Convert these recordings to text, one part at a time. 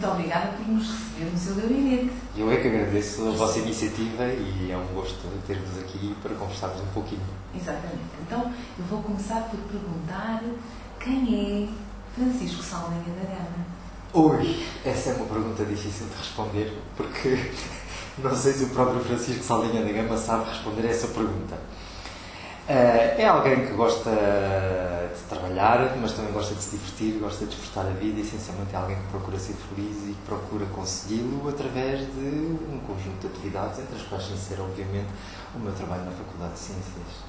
Muito obrigada por nos receber no seu gabinete. Eu é que agradeço a vossa iniciativa e é um gosto ter-vos aqui para conversarmos um pouquinho. Exatamente. Então, eu vou começar por perguntar quem é Francisco Saldanha da Gama? Ui, essa é uma pergunta difícil de responder, porque não sei se o próprio Francisco Saldanha da Gama sabe responder a essa pergunta. É alguém que gosta de trabalhar, mas também gosta de se divertir, gosta de desfrutar a vida, e essencialmente é alguém que procura ser feliz e que procura consegui-lo através de um conjunto de atividades, entre as quais sem ser, obviamente, o meu trabalho na Faculdade de Ciências.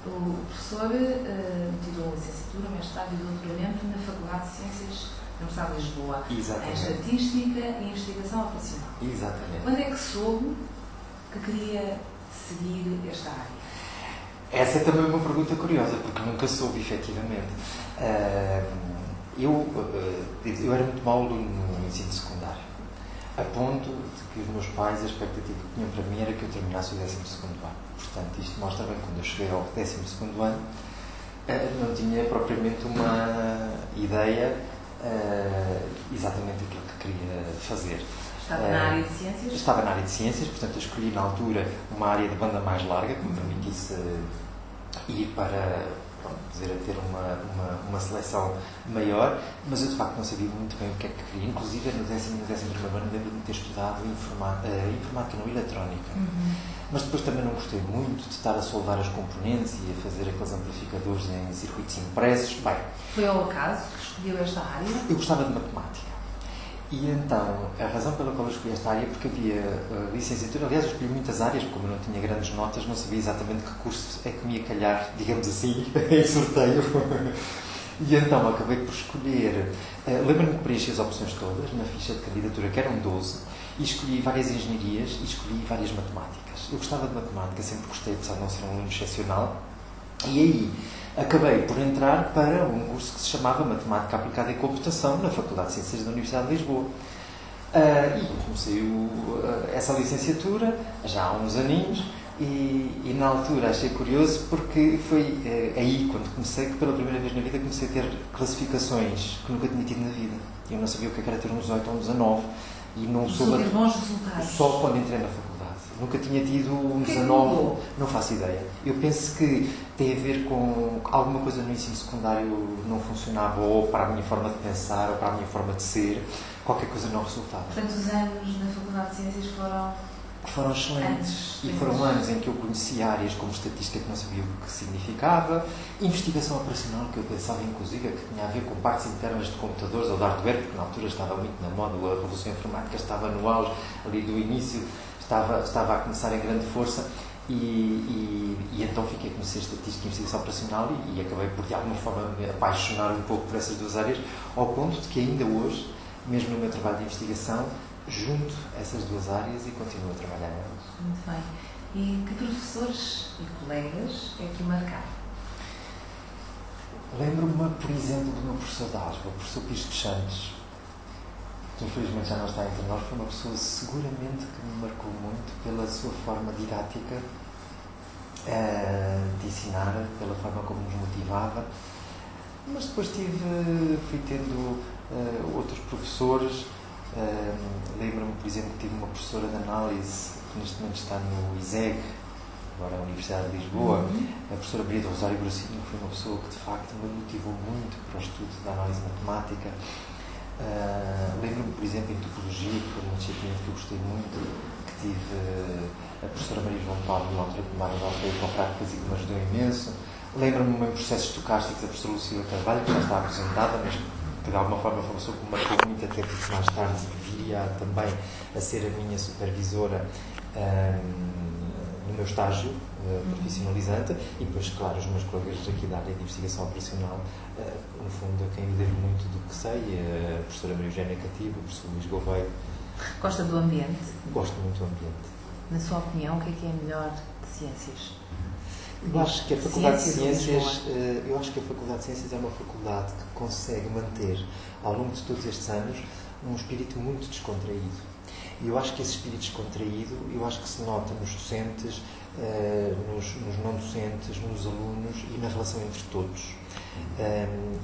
O professor tirou licenciatura, mestrado e doutoramento na Faculdade de Ciências da Universidade de Lisboa. Exatamente. Em Estatística e Investigação Operacional. Exatamente. Quando é que soube que queria seguir esta área? Essa é também uma pergunta curiosa, porque nunca soube, efetivamente. Eu era muito mau aluno no ensino secundário, a ponto de que os meus pais, a expectativa que tinham para mim era que eu terminasse o 12º ano. Portanto, isto mostra bem que quando eu cheguei ao 12º ano, não tinha propriamente uma ideia exatamente daquilo que queria fazer. Estava na área de Ciências? Estava na área de Ciências, portanto eu escolhi na altura uma área de banda mais larga, que me permitisse ir para, dizer, a ter uma seleção maior, mas eu de facto não sabia muito bem o que é que queria. Inclusive no 11º ano lembro-me de ter estudado informática não eletrónica. Mas depois também não gostei muito de estar a soldar as componentes e a fazer aqueles amplificadores em circuitos impressos. Bem, foi ao acaso que escolheu esta área? Eu gostava de matemática. E então, a razão pela qual eu escolhi esta área é porque havia licenciatura. Aliás, eu escolhi muitas áreas, porque como eu não tinha grandes notas, não sabia exatamente que curso é que me ia calhar, digamos assim, em sorteio. E então acabei por escolher. Lembro-me que preenchi as opções todas na ficha de candidatura, que eram 12, e escolhi várias engenharias e escolhi várias matemáticas. Eu gostava de matemática, sempre gostei, apesar de não ser um aluno excepcional. E aí acabei por entrar para um curso que se chamava Matemática Aplicada em Computação na Faculdade de Ciências da Universidade de Lisboa. E comecei essa licenciatura já há uns aninhos e na altura achei curioso porque foi aí quando comecei que pela primeira vez na vida comecei a ter classificações que nunca tinha tido na vida. Eu não sabia o que era ter um 18 ou um 19 e não soube bons resultados. Só quando entrei na faculdade. Nunca tinha tido um 19, não faço ideia. Eu penso que tem a ver com alguma coisa no ensino secundário não funcionava, ou para a minha forma de pensar, ou para a minha forma de ser, qualquer coisa não resultava. Portanto, os anos na Faculdade de Ciências foram excelentes. E foram anos em que eu conhecia áreas como estatística que não sabia o que significava, investigação operacional, que eu pensava inclusive que tinha a ver com partes internas de computadores ou de hardware, porque na altura estava muito na moda, a revolução informática estava no auge ali do início, estava a começar em grande força e então fiquei a conhecer estatística e investigação operacional e acabei por de alguma forma me apaixonar um pouco por essas duas áreas, ao ponto de que ainda hoje, mesmo no meu trabalho de investigação, junto essas duas áreas e continuo a trabalhar nelas. Muito bem. E que professores e colegas é que o marcaram? Lembro-me, por exemplo, do meu professor de álgebra, o professor Pires dos Santos, que infelizmente já não está entre nós. Foi uma pessoa seguramente que me marcou muito pela sua forma didática de ensinar, pela forma como nos motivava. Mas depois fui tendo outros professores. Lembro-me, por exemplo, que tive uma professora de análise que neste momento está no ISEG, agora a Universidade de Lisboa, a professora Maria do Rosário Bracinho, que foi uma pessoa que de facto me motivou muito para o estudo da análise matemática. Lembro-me, por exemplo, em topologia, que foi uma disciplina que eu gostei muito, que tive a professora Maria João Paulo, na altura que me veio para práticas e que me ajudou imenso. Lembro-me em processos estocásticos a professora Lucila Carvalho, que já está aposentada, mas que de alguma forma foi uma pessoa que me marcou muito, até porque mais tarde viria também a ser a minha supervisora no meu estágio profissionalizante, e depois, claro, os meus colegas aqui da área de investigação operacional, no fundo, a quem eu devo muito do que sei, a professora Maria Eugénia Cativo, o professor Luís Gouveia. Gosta do ambiente? Gosto muito do ambiente. Na sua opinião, o que é melhor de ciências? Eu acho que a Faculdade de Ciências, é uma faculdade que consegue manter, ao longo de todos estes anos, um espírito muito descontraído. E eu acho que esse espírito descontraído, se nota nos docentes, nos não docentes, nos alunos e na relação entre todos.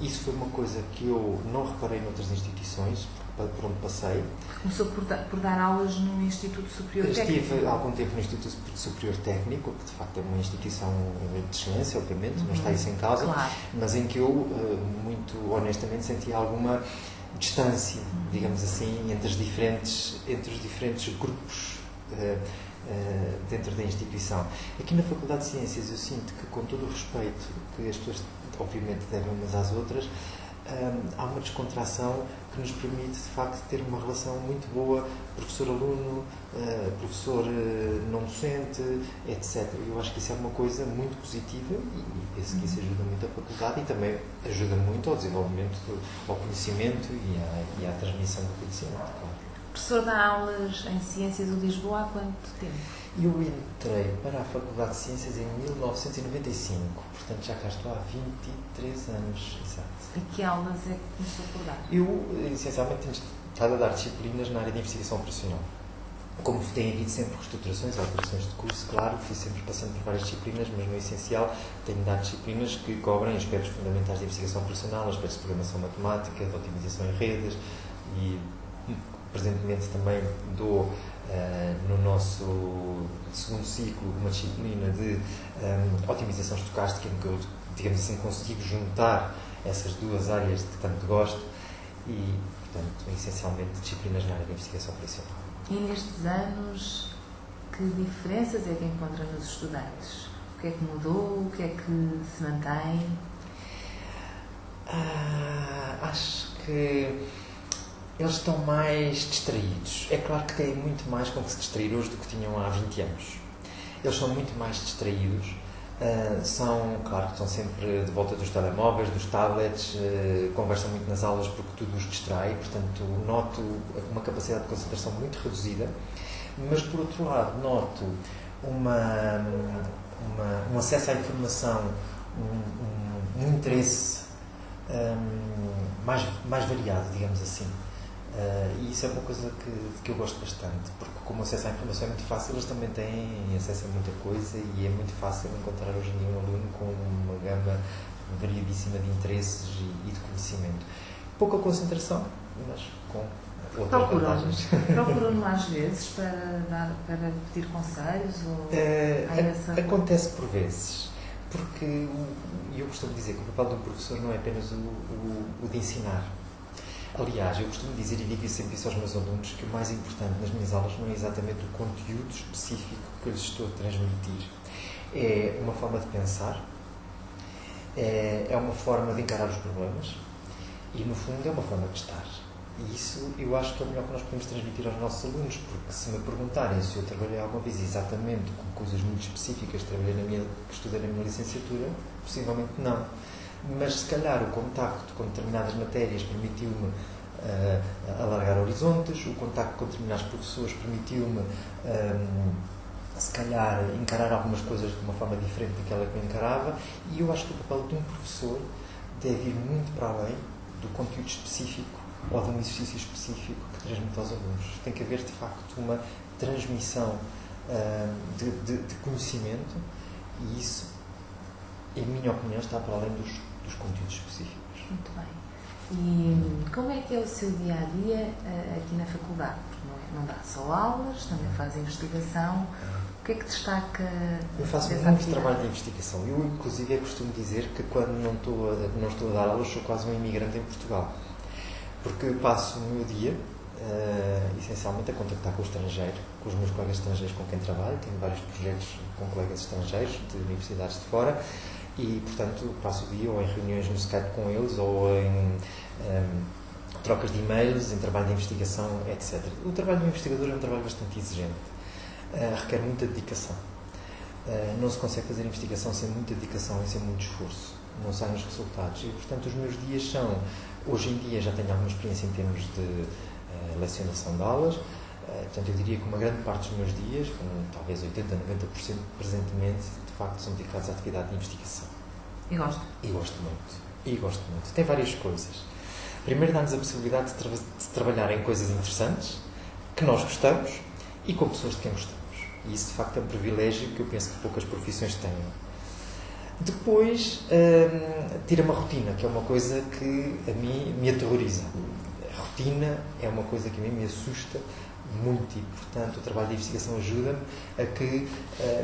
Isso foi uma coisa que eu não reparei noutras instituições, por onde passei. Começou por dar aulas no Instituto Superior Técnico? Estive algum tempo no Instituto Superior Técnico, que de facto é uma instituição de excelência, obviamente, não está isso em causa, claro. mas em que eu, muito honestamente, senti alguma distância, digamos assim, entre os diferentes grupos dentro da instituição. Aqui na Faculdade de Ciências eu sinto que, com todo o respeito que as pessoas obviamente devem umas às outras, há uma descontração que nos permite de facto ter uma relação muito boa professor-aluno, professor não docente, etc. Eu acho que isso é uma coisa muito positiva e penso que isso ajuda muito a faculdade e também ajuda muito ao desenvolvimento, ao conhecimento e à transmissão do conhecimento, claro. O professor dá aulas em Ciências de Lisboa há quanto tempo? Eu entrei para a Faculdade de Ciências em 1995, portanto já cá estou há 23 anos, exato. E que aulas é que começou por dar? Eu, essencialmente, tenho estado a dar disciplinas na área de investigação operacional. Como tem havido sempre reestruturações, alterações de curso, claro, fui sempre passando por várias disciplinas, mas no essencial tenho dado disciplinas que cobrem aspectos fundamentais de investigação operacional, aspectos de programação matemática, de otimização em redes e, presentemente, também dou no nosso segundo ciclo uma disciplina de otimização estocástica em que eu, digamos assim, consigo juntar essas duas áreas de que tanto gosto e, portanto, essencialmente disciplinas na área de investigação operacional. E nestes anos, que diferenças é que encontra nos estudantes? O que é que mudou? O que é que se mantém? Acho que eles estão mais distraídos. É claro que têm muito mais com que se distrair hoje do que tinham há 20 anos. Eles são muito mais distraídos. Claro que estão sempre de volta dos telemóveis, dos tablets, conversam muito nas aulas porque tudo os distrai, portanto noto uma capacidade de concentração muito reduzida, mas por outro lado noto um acesso à informação, um interesse mais variado, digamos assim. E isso é uma coisa que eu gosto bastante, porque como o acesso à informação é muito fácil, eles também têm acesso a muita coisa e é muito fácil encontrar hoje em dia um aluno com uma gama variadíssima de interesses e de conhecimento. Pouca concentração, mas com outras vantagens. Procuram-no às vezes para pedir conselhos? Ou acontece por vezes, porque eu costumo dizer que o papel do professor não é apenas o de ensinar. Aliás, eu costumo dizer e digo sempre isso aos meus alunos, que o mais importante nas minhas aulas não é exatamente o conteúdo específico que eu lhes estou a transmitir. É uma forma de pensar, é uma forma de encarar os problemas e, no fundo, é uma forma de estar. E isso eu acho que é o melhor que nós podemos transmitir aos nossos alunos, porque se me perguntarem se eu trabalhei alguma vez exatamente com coisas muito específicas que estudei na minha licenciatura, possivelmente não. Mas se calhar o contacto com determinadas matérias permitiu-me alargar horizontes, o contacto com determinados professores permitiu-me se calhar encarar algumas coisas de uma forma diferente daquela que eu encarava, e eu acho que o papel de um professor deve ir muito para além do conteúdo específico ou de um exercício específico que transmite aos alunos. Tem que haver de facto uma transmissão de conhecimento, e isso, em minha opinião, está para além dos conteúdos específicos. Muito bem. E como é que é o seu dia-a-dia aqui na faculdade? Porque não dá só aulas, também faz investigação. O que é que destaca? Eu faço muito trabalho de investigação. Eu, inclusive, costumo dizer que quando não estou a dar aulas, sou quase um imigrante em Portugal. Porque passo o meu dia, essencialmente, a contactar com o estrangeiro, com os meus colegas estrangeiros com quem trabalho. Tenho vários projetos com colegas estrangeiros de universidades de fora. E, portanto, passo o dia ou em reuniões no Skype com eles, ou em trocas de e-mails, em trabalho de investigação, etc. O trabalho do investigador é um trabalho bastante exigente. Requer muita dedicação. Não se consegue fazer investigação sem muita dedicação e sem muito esforço. Não saem os resultados. E, portanto, os meus dias são... Hoje em dia já tenho alguma experiência em termos de lecionação de aulas. Portanto, eu diria que uma grande parte dos meus dias, talvez 80%, 90% presentemente, de facto, são dedicados à atividade de investigação. E gosto? E gosto muito. Tem várias coisas. Primeiro, dá-nos a possibilidade de trabalhar em coisas interessantes, que nós gostamos, e com pessoas de quem gostamos. E isso, de facto, é um privilégio que eu penso que poucas profissões têm. Depois, tira uma rotina, que é uma coisa que a mim me aterroriza. A rotina é uma coisa que a mim me assusta muito e, portanto, o trabalho de investigação ajuda-me a que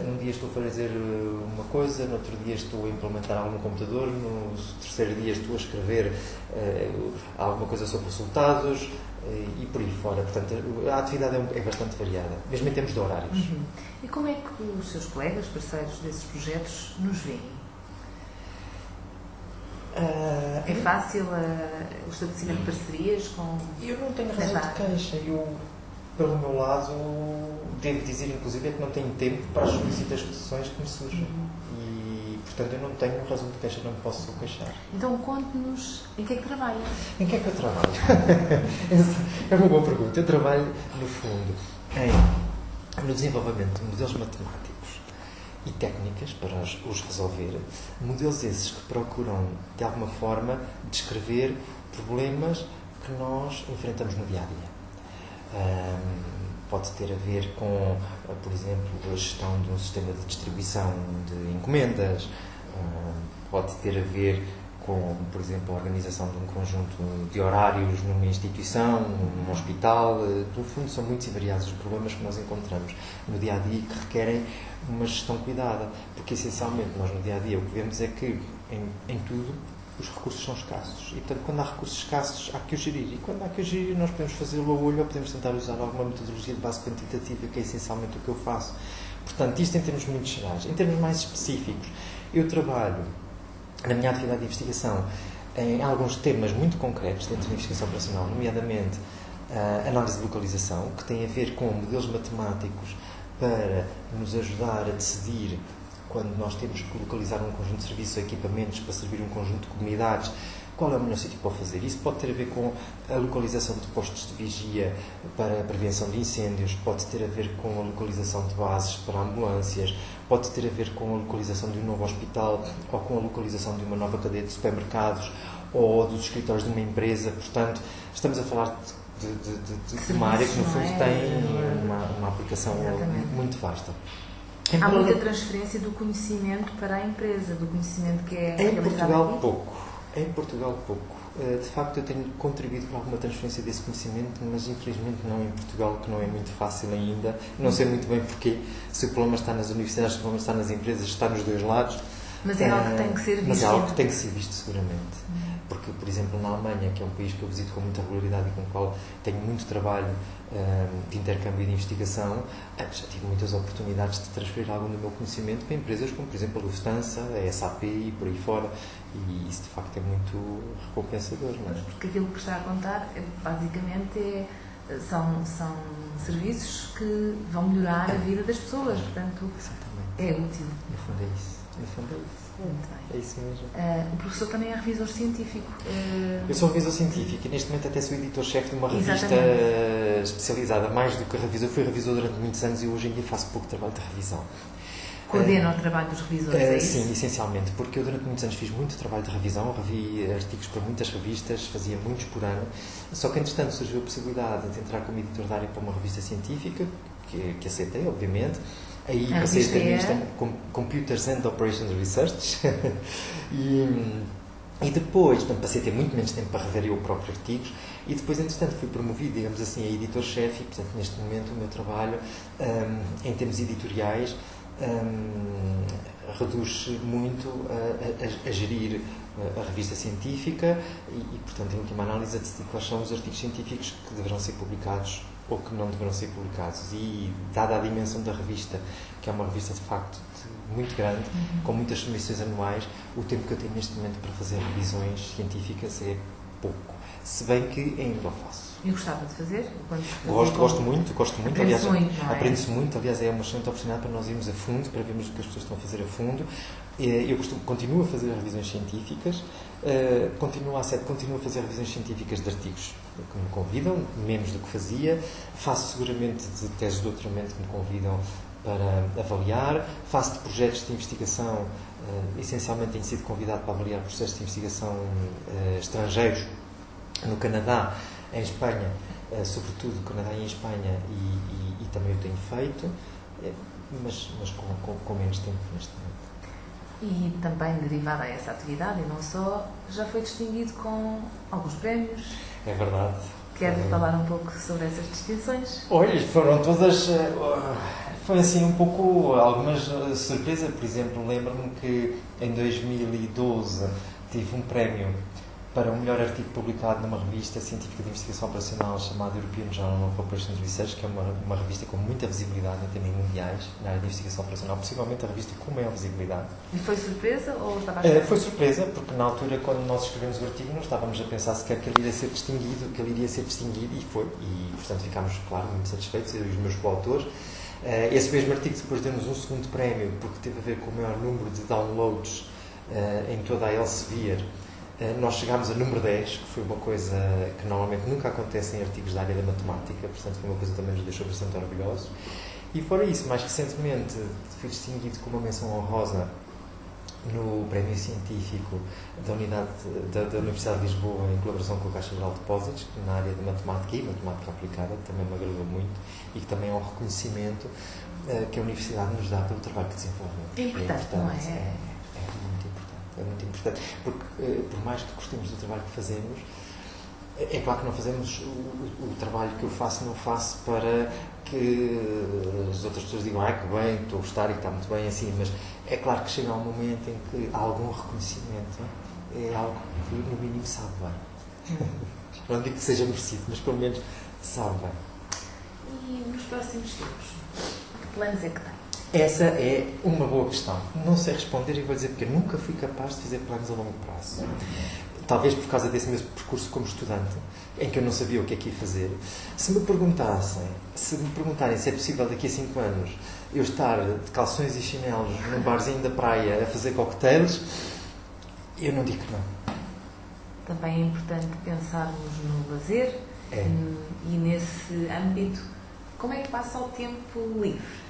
num dia estou a fazer uma coisa, no outro dia estou a implementar algo no computador, no terceiro dia estou a escrever alguma coisa sobre resultados e por aí fora. Portanto, a atividade é bastante variada, mesmo em termos de horários. Uhum. E como é que os seus colegas, parceiros desses projetos, nos veem? É fácil o estabelecimento de parcerias com... Eu não tenho razão de queixa. Eu, pelo meu lado, devo dizer, inclusive, que não tenho tempo para as solicitações que me surgem. E, portanto, eu não tenho razão de queixa, não me posso queixar. Então, conte-nos em que é que trabalha. Em que é que eu trabalho? É uma boa pergunta. Eu trabalho, no fundo, no desenvolvimento de modelos matemáticos e técnicas para os resolver, modelos esses que procuram, de alguma forma, descrever problemas que nós enfrentamos no dia-a-dia. Pode ter a ver com, por exemplo, a gestão de um sistema de distribuição de encomendas, pode ter a ver com, por exemplo, a organização de um conjunto de horários numa instituição, num hospital. No fundo, são muitos e variados os problemas que nós encontramos no dia-a-dia e que requerem uma gestão cuidada, porque, essencialmente, nós no dia-a-dia o que vemos é que, em tudo, os recursos são escassos. E, portanto, quando há recursos escassos, há que os gerir. E quando há que os gerir, nós podemos fazê-lo a olho ou podemos tentar usar alguma metodologia de base quantitativa, que é essencialmente o que eu faço. Portanto, isto em termos muito gerais. Em termos mais específicos, eu trabalho na minha atividade de investigação em alguns temas muito concretos dentro da investigação operacional, nomeadamente análise de localização, que tem a ver com modelos matemáticos para nos ajudar a decidir, quando nós temos que localizar um conjunto de serviços ou equipamentos para servir um conjunto de comunidades, qual é o melhor sítio para o fazer. Isso pode ter a ver com a localização de postos de vigia para a prevenção de incêndios, pode ter a ver com a localização de bases para ambulâncias, pode ter a ver com a localização de um novo hospital ou com a localização de uma nova cadeia de supermercados ou dos escritórios de uma empresa. Portanto, estamos a falar de uma área que, no fundo, tem uma aplicação muito vasta. Há muita transferência do conhecimento para a empresa, do conhecimento que é realizado aqui? Em Portugal, pouco. De facto, eu tenho contribuído para alguma transferência desse conhecimento, mas infelizmente não em Portugal, que não é muito fácil ainda. Não sei muito bem porquê. Se o problema está nas universidades, se o problema está nas empresas, está nos dois lados. Mas é algo que tem que ser visto. Mas é algo que tem que ser visto, seguramente. Porque, por exemplo, na Alemanha, que é um país que eu visito com muita regularidade e com o qual tenho muito trabalho de intercâmbio e de investigação, já tive muitas oportunidades de transferir algum do meu conhecimento para empresas como, por exemplo, a Lufthansa, a SAP e por aí fora. E isso, de facto, é muito recompensador. Não é? Porque aquilo que está a contar, basicamente, são serviços que vão melhorar a vida das pessoas. Portanto, exatamente. É útil. No fundo é isso. Muito bem. É isso mesmo. O professor também é revisor científico. Eu sou revisor científico e neste momento até sou editor-chefe de uma revista especializada. Mais do que revisor, fui revisor durante muitos anos e hoje em dia faço pouco trabalho de revisão. Coordena o trabalho dos revisores, é isso? Sim, essencialmente, porque eu durante muitos anos fiz muito trabalho de revisão, revi artigos para muitas revistas, fazia muitos por ano, só que entretanto surgiu a possibilidade de entrar como editor de área para uma revista científica, que aceitei, obviamente. Aí passei a ter Computers and Operations Research e depois, portanto, passei a ter muito menos tempo para rever eu próprios artigos e depois, entretanto, fui promovido, digamos assim, a editor-chefe e, portanto, neste momento o meu trabalho, em termos editoriais, reduz muito a gerir a revista científica e, portanto, em última análise, a decidir quais são os artigos científicos que deverão ser publicados ou que não deverão ser publicados. E, dada a dimensão da revista, que é uma revista de facto muito grande, com muitas submissões anuais, o tempo que eu tenho neste momento para fazer revisões científicas é pouco. Se bem que ainda o faço. E gostava de fazer? Gosto muito. Aliás, aprende-se muito. Aliás, é uma excelente oportunidade para nós irmos a fundo, para vermos o que as pessoas estão a fazer a fundo. Eu continuo a fazer revisões científicas, continuo a fazer revisões científicas de artigos que me convidam, menos do que fazia. Faço seguramente de teses de doutoramento que me convidam para avaliar. Faço de projetos de investigação, essencialmente tenho sido convidado para avaliar processos de investigação estrangeiros no Canadá, em Espanha, sobretudo Canadá e em Espanha, e também o tenho feito, mas com menos tempo neste momento. E também derivada a essa atividade, e não só, já foi distinguido com alguns prémios. É verdade. Quer falar um pouco sobre essas distinções? Olha, foram todas... Foi assim um pouco... Algumas surpresas. Por exemplo, lembro-me que em 2012 tive um prémio para o melhor artigo publicado numa revista científica de investigação operacional chamada European Journal of Operations Research, que é uma revista com muita visibilidade em termos mundiais na área de investigação operacional, possivelmente a revista com maior visibilidade. E foi surpresa ou estava a esperar? Foi surpresa, porque na altura, quando nós escrevemos o artigo, não estávamos a pensar sequer que ele iria ser distinguido, e foi. E, portanto, ficámos, claro, muito satisfeitos, eu e os meus coautores. Esse mesmo artigo depois deu-nos um segundo prémio, porque teve a ver com o maior número de downloads em toda a Elsevier. Nós chegámos a número 10, que foi uma coisa que normalmente nunca acontece em artigos da área da matemática, portanto foi uma coisa que também nos deixou bastante orgulhosos. E fora isso, mais recentemente fui distinguido com uma menção honrosa no Prémio Científico da Universidade de Lisboa, em colaboração com a Caixa Geral de Depósitos, na área de matemática e matemática aplicada, que também me agradou muito, e que também é um reconhecimento que a Universidade nos dá pelo trabalho que desenvolvemos. É importante, não é? É muito importante, porque por mais que gostemos do trabalho que fazemos, é claro que não fazemos o trabalho que eu faço, não faço para que as outras pessoas digam que bem, estou a gostar e que está muito bem assim, mas é claro que chega um momento em que algum reconhecimento é algo que no mínimo sabe bem. Não digo que seja merecido, mas pelo menos sabe bem. E nos próximos tempos, que planos é que tem? Essa é uma boa questão. Não sei responder e vou dizer porque eu nunca fui capaz de fazer planos a longo prazo. Talvez por causa desse mesmo percurso como estudante, em que eu não sabia o que é que ia fazer. Se me perguntarem se é possível daqui a 5 anos eu estar de calções e chinelos num barzinho da praia a fazer cocktails, eu não digo que não. Também é importante pensarmos no lazer e nesse âmbito, como é que passa o tempo livre?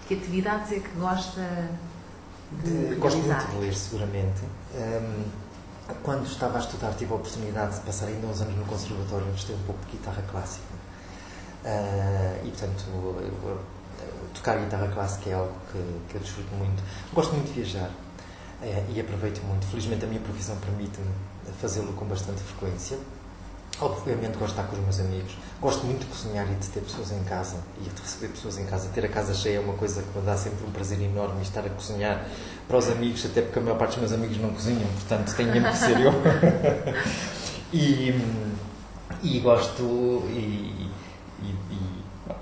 Que atividades é que gosta de realizar? Gosto muito de ler, seguramente. Quando estava a estudar, tive a oportunidade de passar ainda uns anos no conservatório, onde estudei um pouco de guitarra clássica. E, portanto, tocar guitarra clássica é algo que eu desfruto muito. Gosto muito de viajar e aproveito muito. Felizmente, a minha profissão permite-me fazê-lo com bastante frequência. Obviamente gosto de estar com os meus amigos, gosto muito de cozinhar e de ter pessoas em casa e de receber pessoas em casa. Ter a casa cheia é uma coisa que me dá sempre um prazer enorme, e estar a cozinhar para os amigos, até porque a maior parte dos meus amigos não cozinham, portanto tenho mesmo que ser eu. E gosto e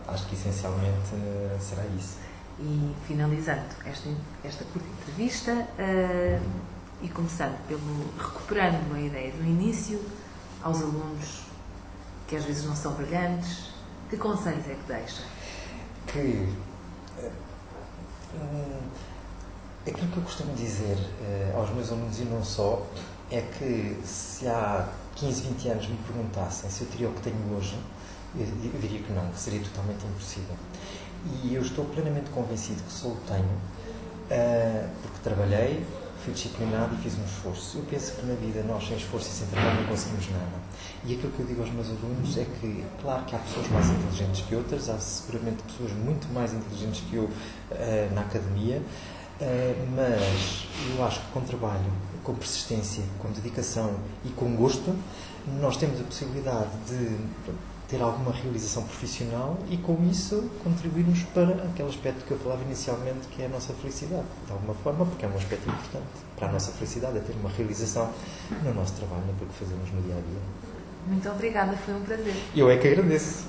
acho que essencialmente será isso. E finalizando esta curta entrevista e começando recuperando a ideia do início, aos alunos que às vezes não são brilhantes, que conselhos é que deixa? Aquilo que eu costumo dizer aos meus alunos, e não só, é que se há 15, 20 anos me perguntassem se eu teria o que tenho hoje, eu diria que não, que seria totalmente impossível. E eu estou plenamente convencido que só o tenho porque trabalhei, fui disciplinado e fiz um esforço. Eu penso que na vida nós, sem esforço e sem trabalho, não conseguimos nada. E aquilo que eu digo aos meus alunos é que, claro que há pessoas mais inteligentes que outras, há seguramente pessoas muito mais inteligentes que eu na academia, mas eu acho que com trabalho, com persistência, com dedicação e com gosto, nós temos a possibilidade de ter alguma realização profissional e, com isso, contribuirmos para aquele aspecto que eu falava inicialmente, que é a nossa felicidade, de alguma forma, porque é um aspecto importante para a nossa felicidade, é ter uma realização no nosso trabalho, naquilo que fazemos no dia a dia. Muito obrigada, foi um prazer. Eu é que agradeço.